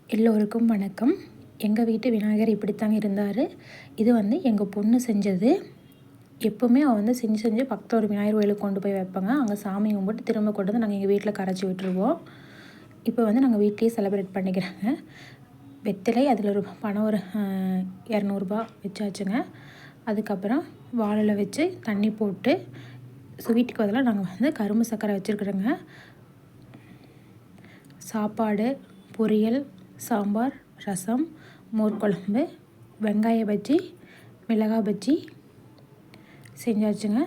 எல்லோருக்கும் வணக்கம். எங்கள் வீட்டு விநாயகர் இப்படித்தாங்க இருந்தார். இது வந்து எங்கள் பொண்ணு செஞ்சது. எப்போவுமே அவள் வந்து செஞ்சு பக்கத்தில் ஒரு விநாயகர் கோயிலுக்கு கொண்டு போய் வைப்பாங்க. அங்கே சாமி கும்பிட்டு திரும்ப கொண்டு வந்து நாங்கள் எங்கள் வீட்டில் கரைச்சி விட்டுருவோம். இப்போ வந்து நாங்கள் வீட்லேயே செலிப்ரேட் பண்ணிக்கிறாங்க. வெத்தலை அதில் ஒரு பணம் ஒரு 200 வச்சாச்சுங்க. அதுக்கப்புறம் வாழையில் வச்சு தண்ணி போட்டு ஸ்வீட்டுக்கு பதிலாக நாங்கள் வந்து கரும்பு சர்க்கரை வச்சுருக்குறோங்க. சாப்பாடு, பொரியல், சாம்பார், ரசம், மோர் குழம்பு, வெங்காய பஜ்ஜி, மிளகாய் பஜ்ஜி செஞ்சாச்சுங்க.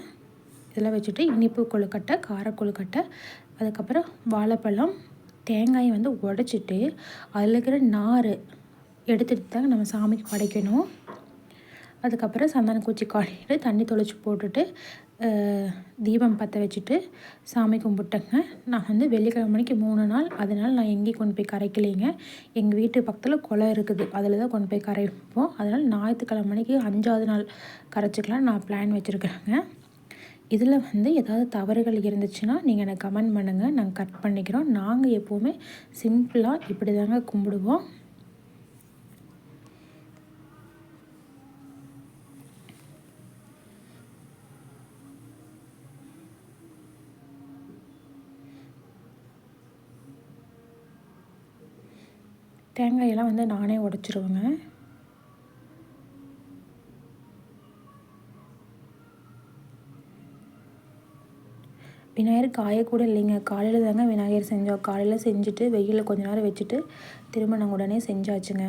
இதெல்லாம் வச்சுட்டு இனிப்பு கொழுக்கட்டை, கார கொழுக்கட்டை, அதுக்கப்புறம் வாழைப்பழம், தேங்காயை வந்து உடச்சிட்டு அதில் இருக்கிற நார் எடுத்துகிட்டு தாங்க நம்ம சாமிக்கு படைக்கணும். அதுக்கப்புறம் சந்தன குச்சி காட்டிட்டு தண்ணி தொளிச்சு போட்டுட்டு தீபம் பற்ற வச்சுட்டு சாமி கும்பிட்டேங்க. நான் வந்து வெள்ளிக்கிழமைக்கு 3 நாள், அதனால் நான் எங்கேயும் கொண்டு போய் கரைக்கலைங்க. எங்கள் வீட்டு பக்கத்தில் குளம் இருக்குது, அதில் தான் கொண்டு போய் கரைப்போம். அதனால் ஞாயிற்றுக்கிழமைக்கு 5ஆவது நாள் கரைச்சிக்கலாம் நான் பிளான் வச்சுருக்கிறேங்க. இதில் வந்து ஏதாவது தவறுகள் இருந்துச்சுன்னா நீங்கள் எனக்கு கமெண்ட் பண்ணுங்கள், நாங்கள் கட் பண்ணிக்கிறோம். நாங்கள் எப்போவுமே சிம்பிளாக இப்படி தாங்க கும்பிடுவோம். தேங்காயெல்லாம் வந்து நானே உடச்சிருவேங்க. விநாயகர் காயக்கூட இல்லைங்க. காலையில் தாங்க விநாயகர் செஞ்சோம். காலையில் செஞ்சுட்டு வெயிலில் கொஞ்ச நேரம் வச்சுட்டு திரும்ப நாங்கள் உடனே செஞ்சாச்சுங்க.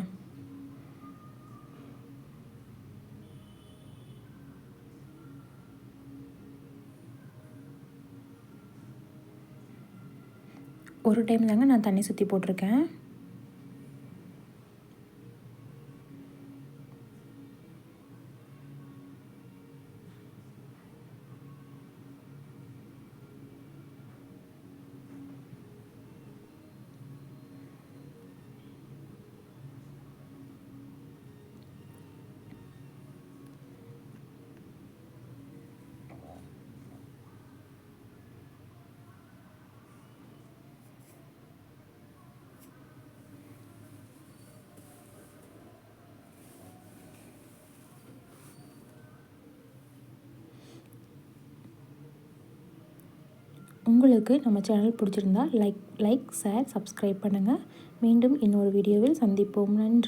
ஒரு டைம் தாங்க நான் தண்ணி சுற்றி போட்டிருக்கேன். உங்களுக்கு நம்ம சேனல் பிடிச்சிருந்தா லைக், ஷேர், சப்ஸ்கிரைப் பண்ணுங்கள். மீண்டும் இன்னொரு வீடியோவில் சந்திப்போம். நன்றி.